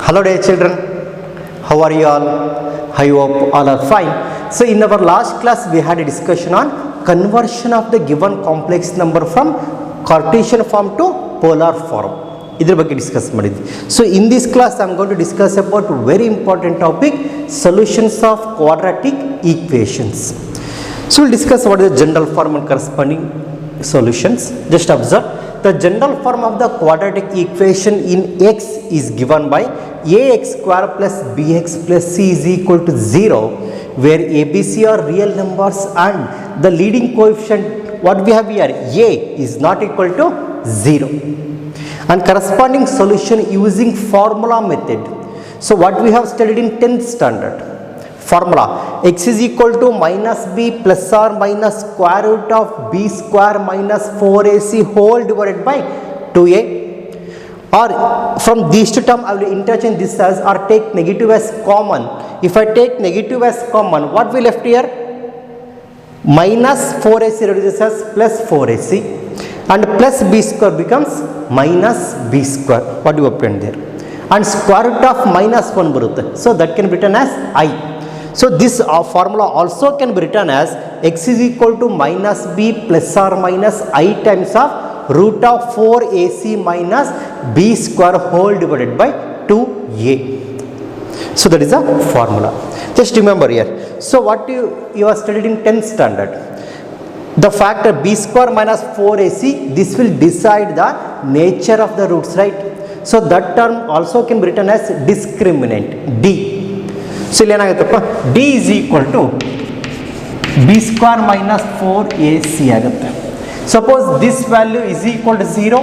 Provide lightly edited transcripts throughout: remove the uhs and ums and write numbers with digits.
Hello dear children, how are you all? I hope all are fine. So in our last class we had a discussion on conversion of the given complex number from Cartesian form to polar form. ಇದರ ಬಗ್ಗೆ discuss ಮಾಡಿದ್ವಿ. So in this class I am going to discuss about very important topic solutions of quadratic equations. So we'll discuss what is the general form and corresponding solutions. Just observe the general form of the quadratic equation in x is given by ax square plus bx plus c is equal to 0, where abc are real numbers and the leading coefficient what we have here a is not equal to 0, and corresponding solution using formula method. So what we have studied in 10th standard, formula x is equal to minus b plus or minus square root of b square minus 4ac whole divided by 2a, or from these two terms I will interchange this as or take negative as common. If I take negative as common, what we left here, minus 4ac reduces as plus 4ac and plus b square becomes minus b square, what you obtain there, and square root of minus 1 barutte, so that can be written as I. So this formula also can be written as x is equal to minus b plus or minus I times of root of 4ac minus b square whole divided by 2a. So that is a formula. Just remember here. So what you are studied in 10th standard, the factor b square minus 4ac, this will decide the nature of the roots, right? So that term also can be written as discriminant d. So ಇಲ್ಲಿ ಏನಾಗುತ್ತಪ್ಪ, d is equal to b square minus 4ac ಆಗುತ್ತೆ. Suppose this value is equal to 0,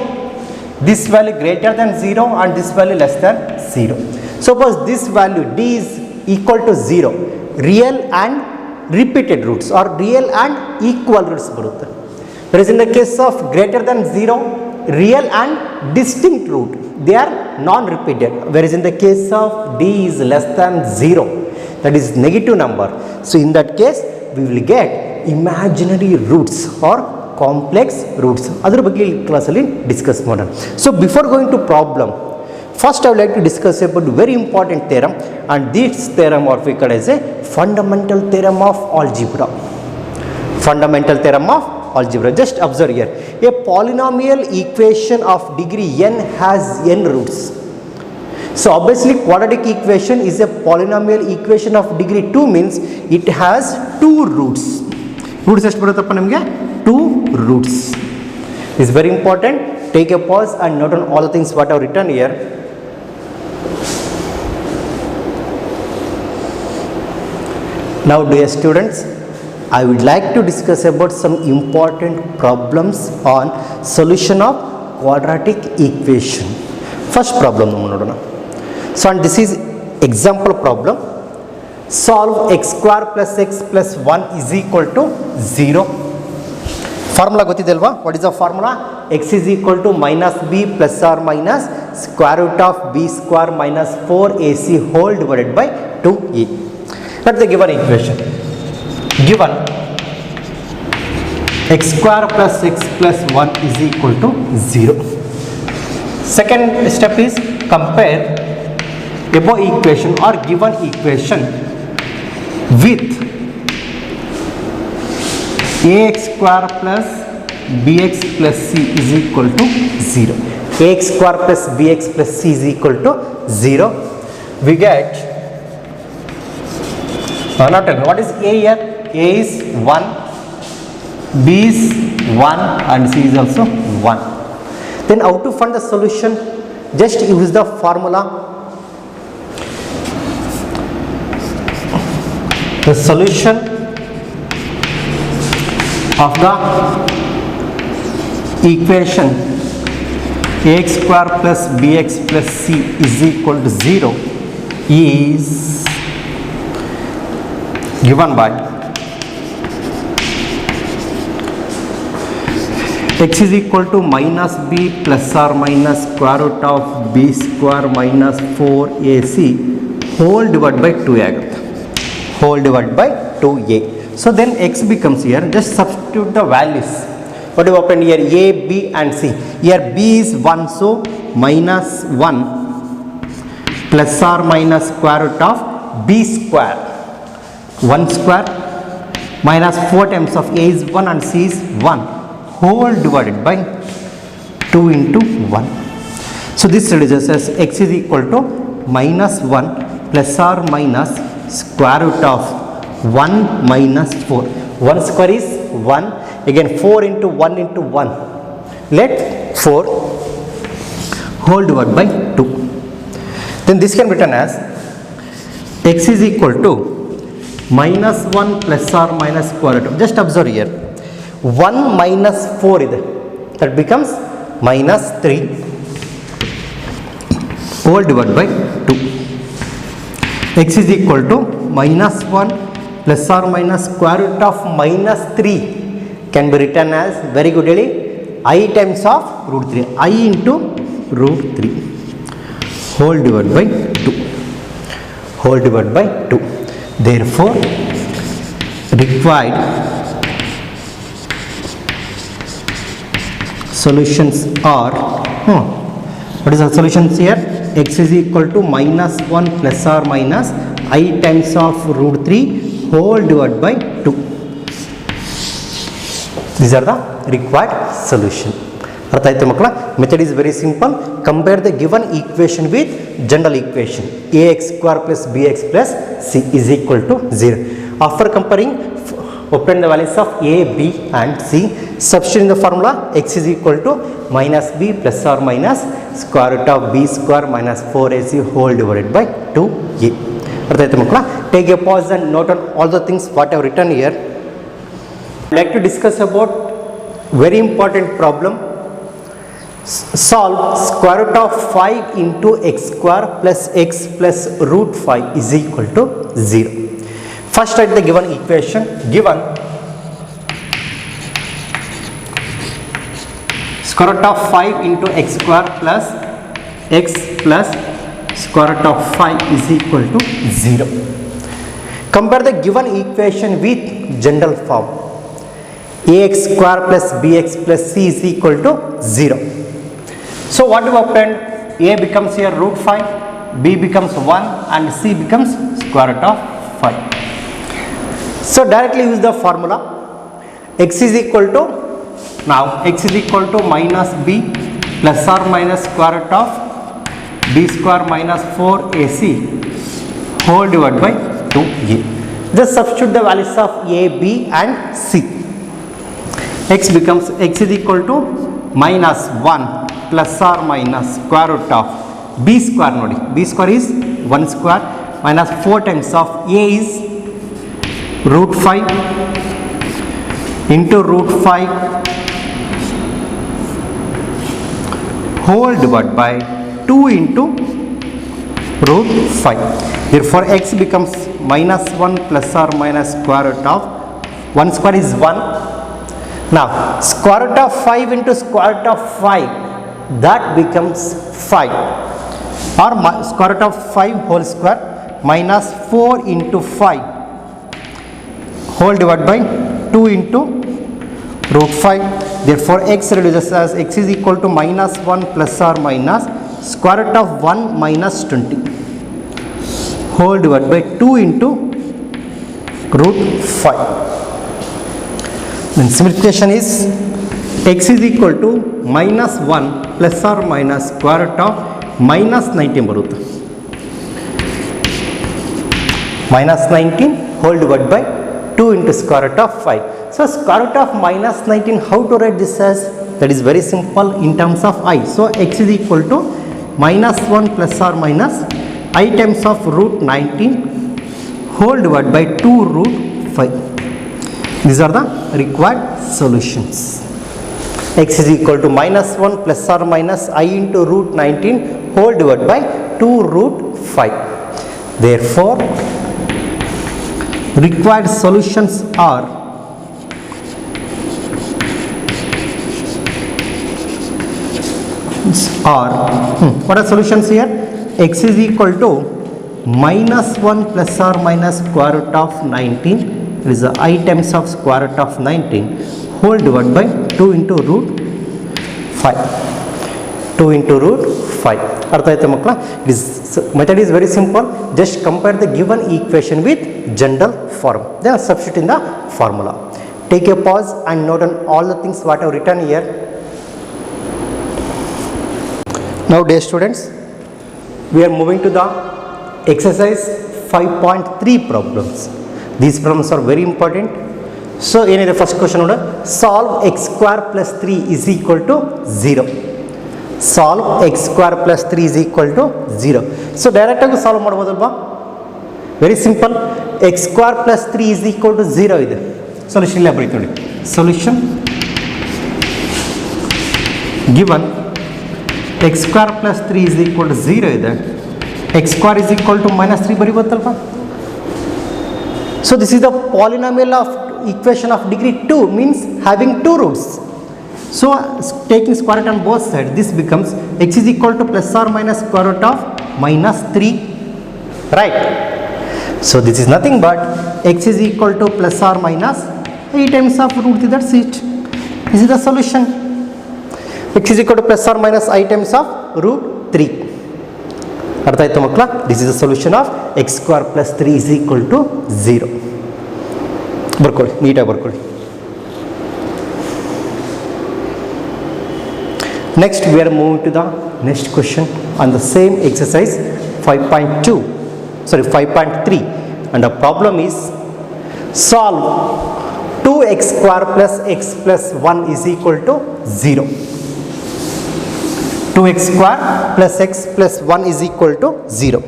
this value greater than 0 and this value less than 0. Suppose this value d is equal to 0, real and repeated roots or real and equal roots ಬರುತ್ತೆ. Whereas in the case of greater than 0, real and distinct root, they are non-repeated. Whereas in the case of d is less than 0, that is negative number, so in that case we will get imaginary roots or complex roots. ಅದರ ಬಗ್ಗೆ ಈ ಕ್ಲಾಸಲ್ಲಿ discuss ಮಾಡೋಣ. So before going to problem, first I would like to discuss about very important theorem, and this theorem what we call as a fundamental theorem of algebra. Fundamental theorem of algebra. Just observe here, a polynomial equation of degree n has n roots. So obviously quadratic equation is a polynomial equation of degree 2, means it has 2 roots. Roots ಎಷ್ಟು ಬರುತ್ತಪ್ಪ ನಮಗೆ? 2 roots. This is very important. Take a pause and note on all the things what I have written here. Now dear students, I would like to discuss about some important problems on solution of quadratic equation. First problem ನೋಡೋಣ. So and this is example problem. Solve x square plus x plus 1 is equal to 0. Formula ಗೊತ್ತಿದೆ ಅಲ್ವಾ? What is the formula? X is equal to minus b plus or minus square root of b square minus 4ac whole divided by 2a. That's the given equation. Given x square plus x plus 1 is equal to 0. Second step is compare above equation or given equation with ax square plus bx plus c is equal to 0. ax square plus bx plus c is equal to 0. We get not what is a here? A is 1, b is 1 and c is also 1. Then how to find the solution? Just use the formula. The solution of the equation ax square plus bx plus c is equal to 0 is given by x is equal to minus b plus or minus square root of b square minus 4ac whole divided by 2a ಆಗುತ್ತೆ, whole divided by 2a. So then x becomes here, just substitute the values. What do you open here? A, B and C. Here b is 1, so minus 1 plus or minus square root of b square, 1 square minus 4 times of a is 1 and c is 1 whole divided by 2 into 1. So this reduces as x is equal to minus 1 plus or minus square root of 1 minus 4. 1 square is 1, again 4 into 1 into 1. Let 4 whole divided by 2. Then this can be written as x is equal to minus 1 plus or minus square root of, just observe here, 1 minus 4 is, that becomes minus 3 whole divided by 2. X is equal to minus 1 plus or minus square root of minus 3 can be written as, very goodly, I times of root 3, I into root 3 whole divided by 2, whole divided by 2. Therefore, required solutions are, what is the solutions here? X is equal to minus 1 plus or minus I times of root 3 whole divided by 2. These are the required solution. ಅರ್ಥ ಆಯ್ತು ಮಕ್ಕಳ? Method is very simple. Compare the given equation with general equation. ax square plus bx plus c is equal to 0. After comparing, obtain the values of a, b and c. Substitute in the formula, x is equal to minus b plus or minus square root of b square minus 4ac whole divided by 2a. ಅರ್ಥ ಆಯ್ತು ಮಕ್ಕಳ? Take a pause and note on all the things what I have written here. I would like to discuss about very important problem. Solve square root of 5 into x square plus x plus root 5 is equal to 0. First write the given equation. Given square root of 5 into x square plus x plus square root of 5 is equal to 0. Compare the given equation with general form. ax square plus bx plus c is equal to 0. So what do we obtain? A becomes here root 5, b becomes 1 and c becomes square root of 5. So directly use the formula. X is equal to, now x is equal to minus b plus or minus square root of b square minus 4ac whole divided by 2a. Just substitute the values of a, b and c. X becomes, x is equal to minus 1 plus or minus square root of b square, nodi, b square is 1 square minus 4 times of a is root 5 into root 5 whole divided by 2 into root 5. Therefore, x becomes minus 1 plus or minus square root of 1 square is 1. Now, square root of 5 into square root of 5, that becomes 5, or square root of 5 whole square minus 4 into 5 whole divided by 2 into root 5. Therefore, x reduces as x is equal to minus 1 plus or minus square root of 1 minus 20 whole divided by 2 into root 5. Then simplification is x is equal to minus 1 plus or minus square root of minus 19 ಬರುತ್ತೆ. Minus 19 whole divided by 2 into square root of 5. So square root of minus 19, how to write this as? That is very simple in terms of I. So x is equal to minus 1 plus or minus I times of root 19 whole divided by 2 root 5. These are the required solutions. X is equal to minus 1 plus or minus I into root 19 whole divided by 2 root 5. Therefore, required solutions are what are solutions here? X is equal to minus 1 plus or minus square root of 19, it is the I times of square root of 19 whole divided by 2 into root 5. 2 into root 5. ಅರ್ಥ ಆಯ್ತಾ ಮಕ್ಕಳ? It is So method is very simple. Just compare the given equation with general form. Then substitute in the formula. Take a pause and note on all the things what I have written here. Now dear students, we are moving to the exercise 5.3 problems. These problems are very important. So the first question order, solve x square plus 3 is equal to 0. Solve x square plus 3 is equal to 0. So direct solve ಮಾಡಬಹುದಲ್ವಾ? Very simple. X square plus 3 is equal to 0 ಇದೆ. Solution ಇಲ್ಲಿ ಬರೀತೀವಿ ನೋಡಿ. Solution given x square plus 3 is equal to 0 ಇದೆ. X square is equal to minus 3 ಬರೀಬಹುದಲ್ವಾ? So this is the polynomial of equation of degree 2, means having two roots. So taking square root on both sides, this becomes x is equal to plus or minus square root of minus 3, right? So this is nothing but x is equal to plus or minus 8 times of root 3, that's it. This is the solution. X is equal to plus or minus 8 times of root 3. ಅರ್ಥ ಆಯ್ತು ಮಕ್ಕಳ? This is the solution of x square plus 3 is equal to 0. ಬರ್ಕೊಳ್ಳಿ, ನೀಟಾಗಿ ಬರ್ಕೊಳ್ಳಿ. Next we are moving to the next question on the same exercise 5.3, and the problem is solve 2x square plus x plus 1 is equal to 0. 2x square plus x plus 1 is equal to 0.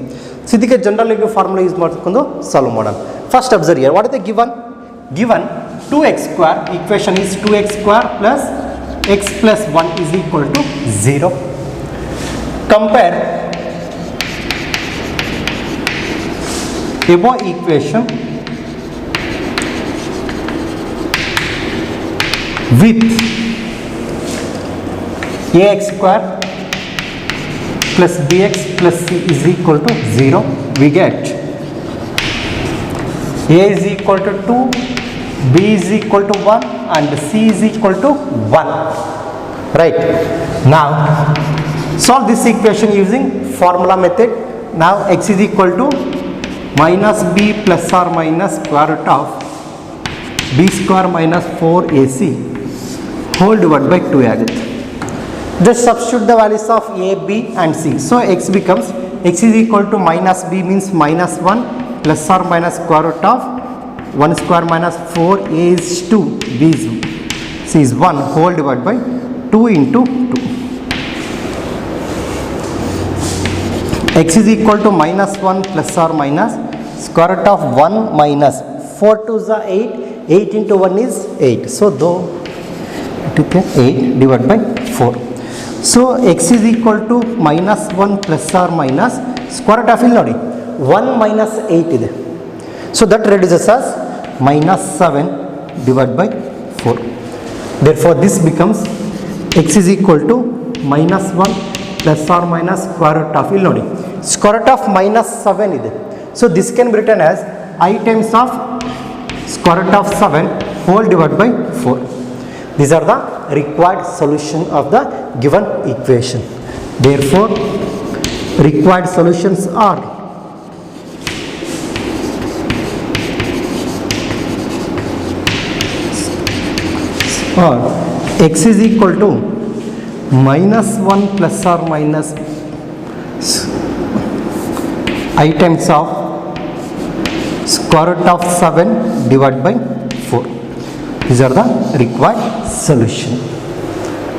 So ಇದಕ್ಕೆ general formula use ಮಾಡಿಕೊಂಡು solve ಮಾಡೋಣ. First observe here, what is the given 2x square, equation is 2x square plus x plus 1 is equal to 0. Compare above equation with ax square plus bx plus c is equal to 0. We get a is equal to 2, b is equal to 1 and c is equal to 1, right? Now solve this equation using formula method. Now x is equal to minus b plus or minus square root of b square minus 4ac whole divided by 2 ಆಗುತ್ತೆ. Just substitute the values of a, b and c. So x becomes, x is equal to minus b means minus 1 plus or minus square root of 1 square minus 4, a is 2, b is c is 1 whole divided by 2 into 2. X is equal to minus 1 plus or minus square root of 1 minus 4 to the 8, 8 into 1 is 8. So though 8 divided by 4. So x is equal to minus 1 plus or minus square root of ಇಲ್ಲಿ ನೋಡಿ 1 minus 8 ಇದೆ. So that reduces as minus 7 divided by 4. Therefore this becomes x is equal to minus 1 plus or minus square root of ಇಲ್ಲಿ ನೋಡಿ square root of minus 7 ಇದೆ. So this can be written as I times of square root of 7 whole divided by 4. These are the required solution of the given equation. Therefore required solutions are x is equal to minus 1 plus or minus I times of square root of 7 divided by 4. These are the required solution.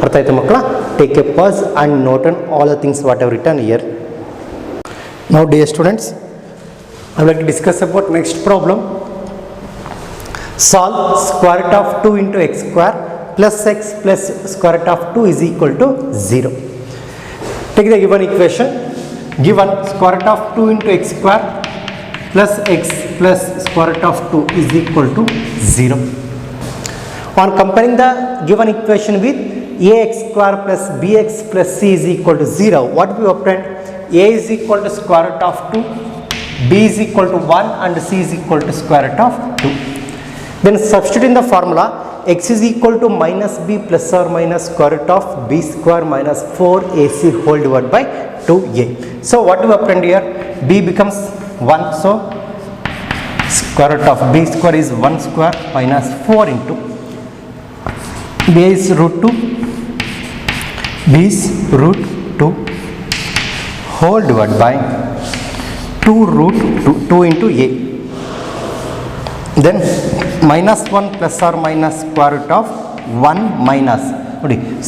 ಅರ್ಥ ಆಯ್ತು ಮಕ್ಕಳ? Take a pause and note on all the things what I have written here. Now dear students, I would like to discuss about next problem. Solve square root of 2 into x square plus x plus square root of 2 is equal to 0. Take the given equation. Given square root of 2 into x square plus x plus square root of 2 is equal to 0. On comparing the given equation with ax square plus bx plus c is equal to 0, what we obtained? A is equal to square root of 2, b is equal to 1 and c is equal to square root of 2. Then substitute in the formula, x is equal to minus b plus or minus square root of b square minus 4ac whole divided by 2a. So what do we append here? b becomes 1, so square root of b square is 1 square minus 4 into b is root 2, b is root 2 whole divided by 2 root 2 into a. Then minus 1 plus or minus square root of 1 minus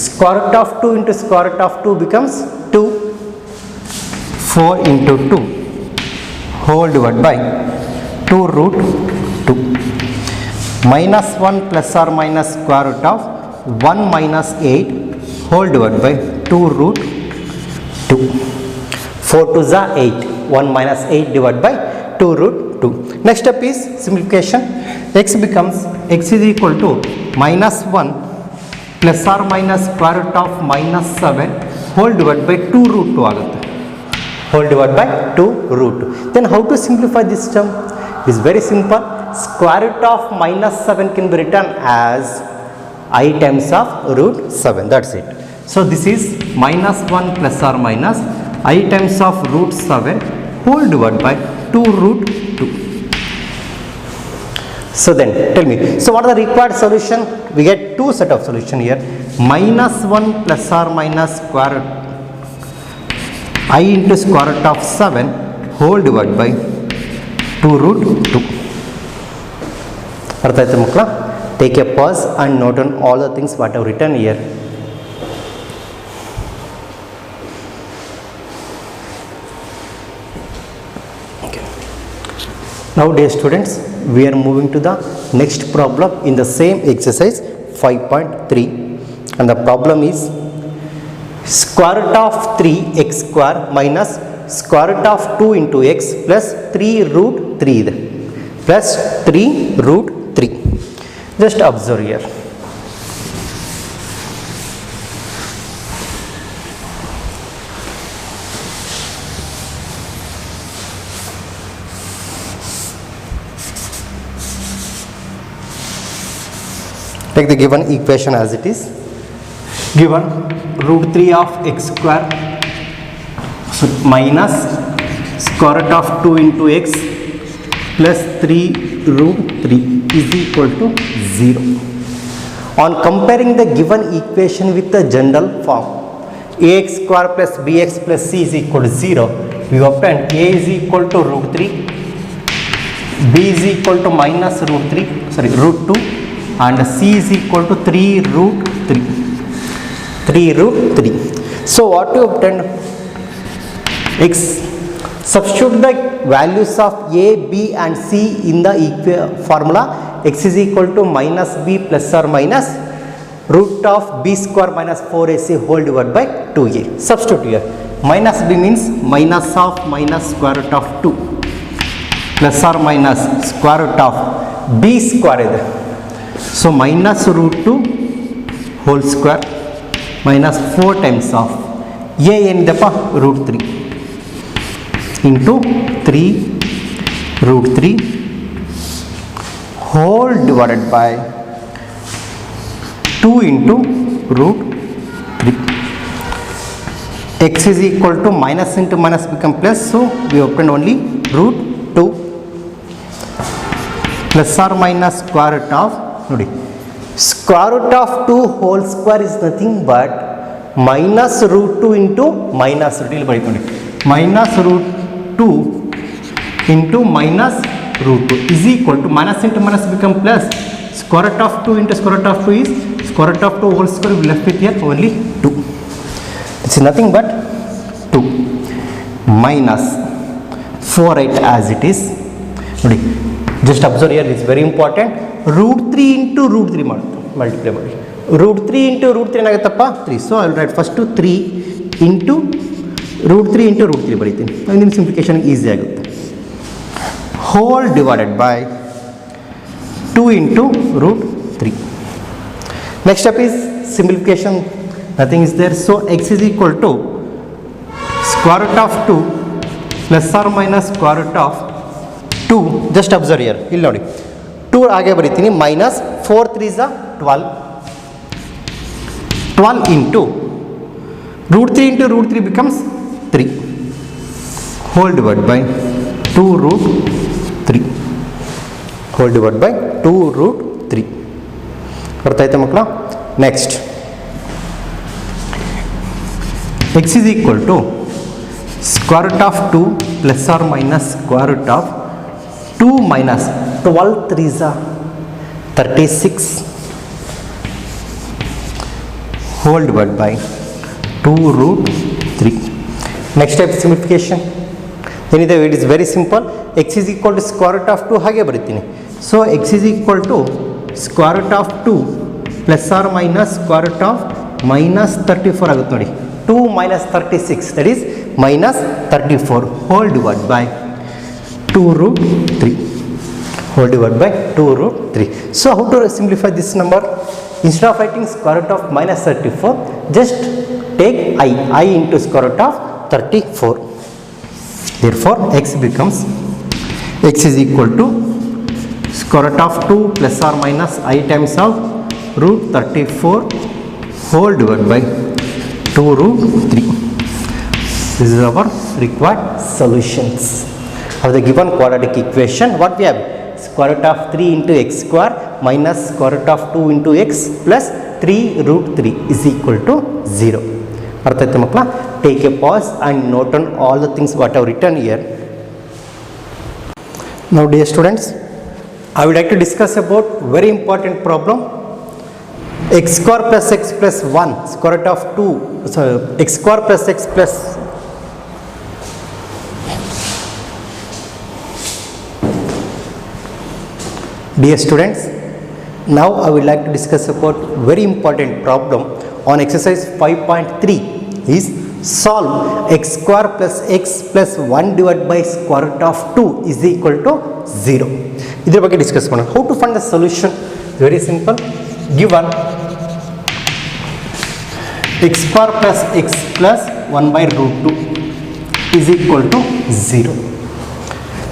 square root of 2 into square root of 2 becomes 2, 4 into 2 whole divided by 2 root 2 minus 1 plus or minus square root of 1 minus 8 whole divided by 2 root 2. 4 to the 8, 1 minus 8 divided by 2 root 2. Next step is simplification. X becomes x is equal to minus 1 plus or minus square root of minus 7 whole divided by 2 root 2 ಆಗುತ್ತೆ. Whole divided by 2 root 2. Then how to simplify this term? Is very simple. Square root of minus 7 can be written as I times of root 7. That's it. So this is minus 1 plus or minus I times of root 7 whole divided by 2 root 2. So then tell me, so what are the required solution? We get two set of solution here. Minus 1 plus or minus square root I into square root of 7 whole divided by 2 root 2. ಅರ್ಥ ಆಯ್ತು ಮಕ್ಕಳ? Take a pause and note on all the things what I have written here. Okay. Now dear students, we are moving to the next problem in the same exercise 5.3, and the problem is square root of 3x square minus square root of 2 into x plus 3 root 3 plus 3 root 3. Just observe here. Take the given equation as it is. Given root 3 of x square, so minus square root of 2 into x plus 3 root 3 is equal to 0. On comparing the given equation with the general form, ax square plus bx plus c is equal to 0, we obtain a is equal to root 3, b is equal to minus root 2, and c is equal to 3 root 3. So what you obtain? X. Substitute the values of a, b and c in the formula. X is equal to minus b plus or minus root of b square minus 4ac whole divided by 2a. Substitute here. Minus b means minus of minus square root of 2 plus or minus square root of b square ಇದೆ. So minus root 2 whole square minus 4 times of a ಏನಿದೆಪ್ಪ root 3 into 3 root 3 whole divided by 2 into root 3. X is equal to minus into minus become plus, so we obtain only root 2 plus or minus square root of square root of 2 whole square is nothing but minus root 2 into minus minus root 2 into minus root 2 is equal to minus into minus become plus square root of 2 into square root of 2 is square root of 2 whole square. We left with here only 2. It's nothing but 2 minus 4 as it is. Just observe here, it's very important. Root 3 into root 3 multiply ಮಾಡಿ. Root 3 into root 3 ಏನಾಗುತ್ತಪ್ಪ 3. So I will write first 3 into root 3 into root 3 ಬರೀತೀನಿ. ನಿಮ್ಮ simplification easy ಆಗುತ್ತೆ. Whole divided by 2 into root 3. Next step is simplification. Nothing is there. So x is equal to square root of 2 plus or minus square root of 2. Just observe here. ಇಲ್ಲಿ ನೋಡಿ 2 ಹಾಗೆ ಬರೀತೀನಿ minus 4 3 is 12 into root 3 becomes 3 whole divided by 2 root 3 whole divided by 2 root 3. ಅರ್ಥ ಆಯ್ತಾ ಮಕ್ಕಳ? Next x is equal to square root of 2 plus or minus square root of 2 minus 12 3s are 36 whole divided by 2 root 3. Next step simplification. ಏನಿದೆ, it is very simple. x is equal to square root of 2 ಹಾಗೆ ಬರೀತೀನಿ. So x is equal to square root of 2 plus or minus square root of minus 34 ಆಗುತ್ತೆ ನೋಡಿ. 2 minus 36, that is minus 34 whole divided by 2 root 3 whole divided by 2 root 3. So how to simplify this number? Instead of writing square root of minus 34, just take I into square root of 34. Therefore x becomes, x is equal to square root of 2 plus or minus I times of root 34 whole divided by 2 root 3. This is our required solutions of the given quadratic equation. What we have? Square root of 3 into x square minus square root of 2 into x plus 3 root 3 is equal to 0. ಅರ್ಥ ಆಯ್ತು ಮಕ್ಕಳ? Take a pause and note on all the things what I have written here. Now dear students, I would like to discuss about very important problem. X square plus x plus 1 square root of 2, so x square plus x plus dear students, now I would like to discuss about very important problem on exercise 5.3 is solve x square plus x plus 1 divided by square root of 2 is equal to 0. ಇದರ ಬಗ್ಗೆ discuss ಮಾಡೋಣ. How to find the solution? Very simple. Given x square plus x plus 1 by root 2 is equal to 0.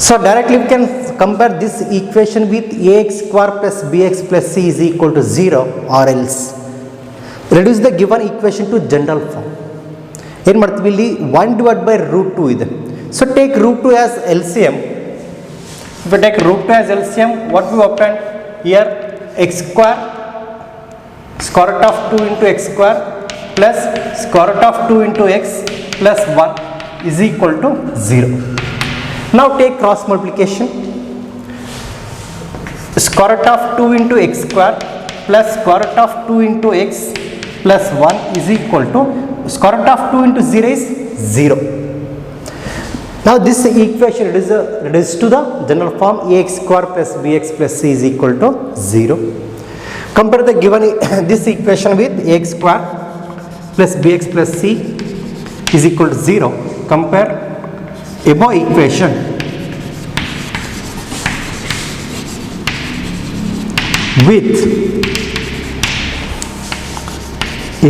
So directly we can compare this equation with ax square plus bx plus c is equal to 0 or else reduce the given equation to general form. ಏನು ಮಾಡ್ತೀವಿ, ಇಲ್ಲಿ 1 divided by root 2 ಇದೆ. So take root 2 as LCM. If we take root 2 as LCM, what we obtain here? X square square root of 2 into x square plus square root of 2 into x plus 1 is equal to 0. Now take cross multiplication. Square root of 2 into x square plus square root of 2 into x plus 1 is equal to square root of 2 into 0 is 0. Now this equation reduces to the general form ax square plus bx plus c is equal to 0. Compare the given this equation with ax square plus bx plus c is equal to 0. Compare above equation with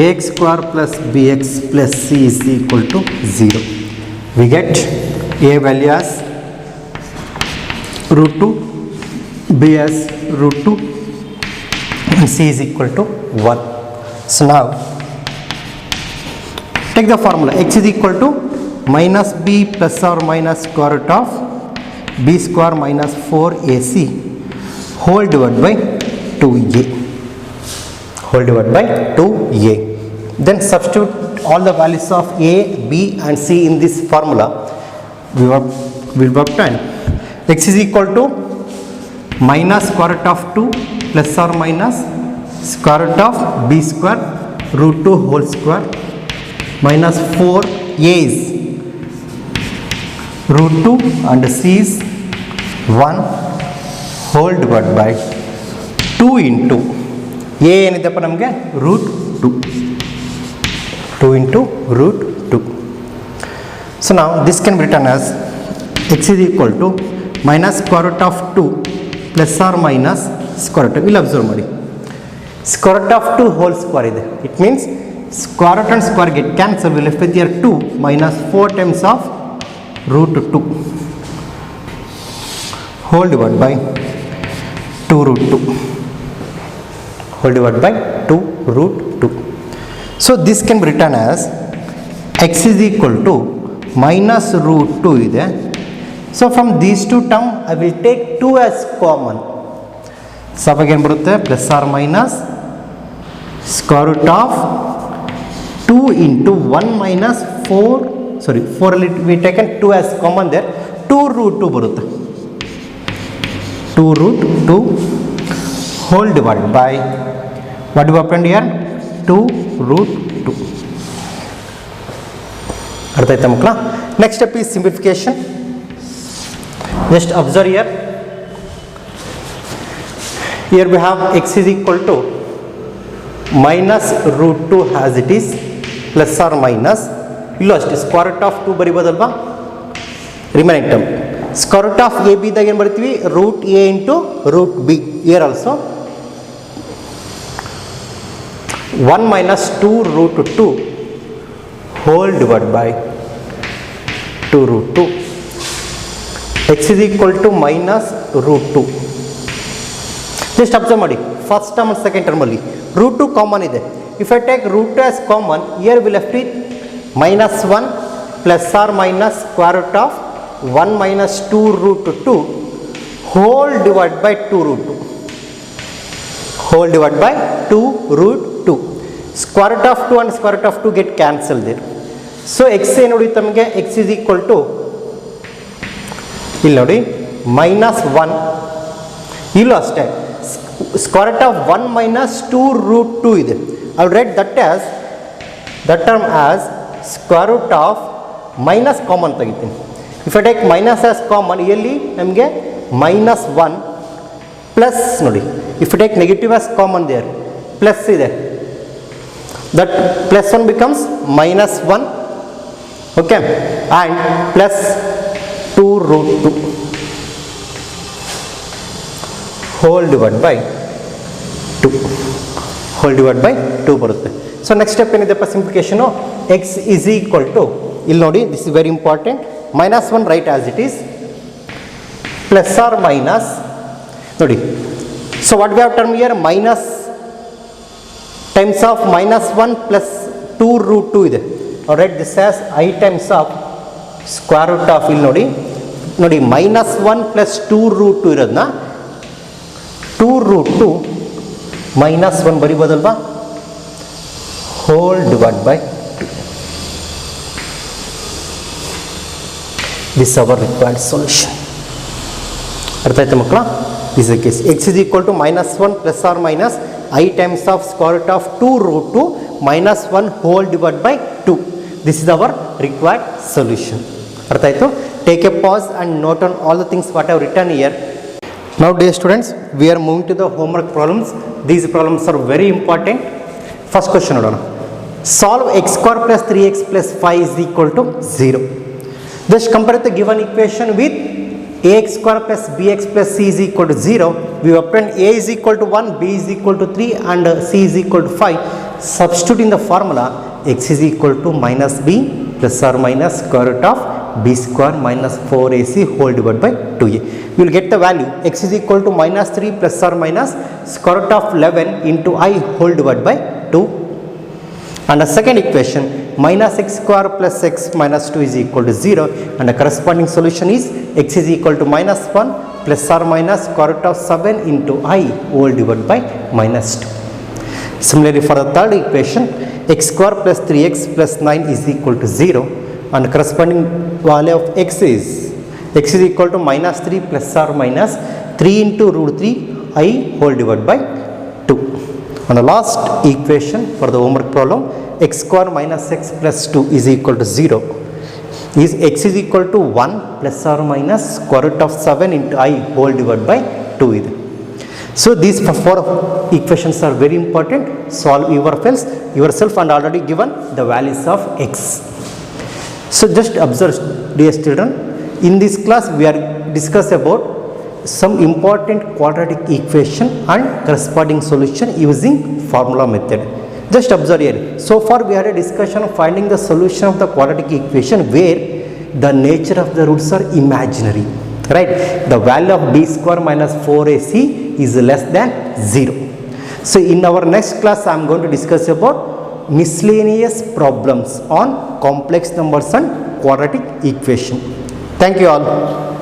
ax square plus bx plus c is equal to 0. We get a value as root 2, b as root 2 and c is equal to 1. So now take the formula. X is equal to minus b plus or minus square root of b square minus 4ac whole divided by 2a whole divided by 2a. Then substitute all the values of a, b and c in this formula. We will obtain x is equal to minus square root of 2 plus or minus square root of b square root 2 whole square minus 4a is root 2 and c is 1 whole divided by 2 into a ಏನಿದೆಪ್ಪ ನಮಗೆ root 2 into root 2. So now this can be written as x is equal to minus square root of 2 plus or minus square root. We'll observe ಮಾಡಿ square root of 2 whole square ಇದೆ. It means square root and square get cancelled. We left with here 2 minus 4 times of root 2 whole divided by 2 root 2 whole divided by 2 root 2. So this can be written as x is equal to minus root 2 ಇದೆ. So from these two term I will take 2 as common. So ಅವಾಗ ಏನು ಬರುತ್ತೆ plus or minus square root of 2 into 1 minus 4 ಅಲ್ಲಿ we taken 2 as common there, 2 root 2 ಬರುತ್ತೆ, 2 root 2 whole divided by what you happened here 2 root 2. ಅರ್ಥ ಆಯ್ತಾ ಮಕ್ಕಳ? Next step is simplification. Just observe here we have x is equal to minus root 2 as it is plus or minus ಇಲ್ಲೂ ಅಷ್ಟೇ square root of 2 ಬರಿಬೋದಲ್ವಾ, remaining term square root of a b ದಾಗ ಏನು ಬರ್ತೀವಿ root a into root b, here also 1 minus 2 root 2 whole divided by 2 root 2. x is equal to minus root 2. Just observe ಮಾಡಿ first term and second ಟರ್ಮಲ್ಲಿ root 2 common ಇದೆ. If I take root 2 as common, here we left it minus 1 plus or minus square root of 1 minus 2 root 2 whole divided by 2 root 2. Whole divided by 2 root 2. Square root of 2 and square root of 2 get cancelled there. So x ಏನು ನೋಡಿ ತಮಗೆ x is equal to ಇಲ್ಲಿ ನೋಡಿ minus 1, ಇಲ್ಲೂ ಅಷ್ಟೇ square root of 1 minus 2 root 2 ಇದೆ. I will write that term as square root of minus common ತೆಗಿತೀನಿ. If I take minus as common, ಇಲ್ಲಿ ನಮಗೆ minus 1 ಪ್ಲಸ್ ನೋಡಿ, if I take negative as common there plus ಇದೆ, that plus 1 becomes minus 1, okay, and plus 2 root 2 whole divided by 2 whole divided by 2 ಬರುತ್ತೆ. So next step ಏನಿದೆಪ್ಪ simplification, x is equal to ಇಲ್ಲಿ ನೋಡಿ this is very important, minus 1 write as it is plus or minus ನೋಡಿ. So what we have term here minus times of minus 1 plus 2 root 2 ಇದೆ. I'll write this as I times of square root of ಇಲ್ಲಿ ನೋಡಿ minus 1 plus 2 root 2 ಇರೋದನ್ನ 2 root 2 minus 1 ಬರಿಬೋದಲ್ವಾ, whole divided by 2. This is our required solution. ಅರ್ಥ ಆಯ್ತಾ ಮಕ್ಕಳ? This is the case. X is equal to minus 1 plus or minus I times of square root of 2 root 2 minus 1 whole divided by 2. This is our required solution. ಅರ್ಥ ಆಯಿತು? Take a pause and note on all the things what I have written here. Now dear students, we are moving to the homework problems. These problems are very important. First question ನೋಡೋಣ. Solve x square plus 3x plus 5 is equal to 0. Just compare the given equation with ax square plus bx plus c is equal to 0. We obtained a is equal to 1, b is equal to 3 and c is equal to 5. Substitute in the formula, x is equal to minus b plus or minus square root of b square minus 4ac whole divided by 2a. We will get the value x is equal to minus 3 plus or minus square root of 11 into I whole divided by 2. And the second equation, minus x square plus x minus 2 is equal to 0, and the corresponding solution is x is equal to minus 1 plus or minus square root of 7 into I whole divided by minus 2. Similarly for the third equation, x square plus 3x plus 9 is equal to 0, and the corresponding value of x is equal to minus 3 plus or minus 3 into root 3 I whole divided by 2. And the last equation for the homework problem, x square minus x plus 2 is equal to 0, is x is equal to 1 plus or minus square root of 7 into I whole divided by 2 ಇದೆ. So these four equations are very important. Solve yourself and already given the values of x. So just observe dear children, in this class we are discuss about some important quadratic equation and corresponding solution using formula method. Just observe here. So far we had a discussion of finding the solution of the quadratic equation where the nature of the roots are imaginary, right? The value of b square minus 4ac is less than 0. So in our next class I am going to discuss about miscellaneous problems on complex numbers and quadratic equation. Thank you all.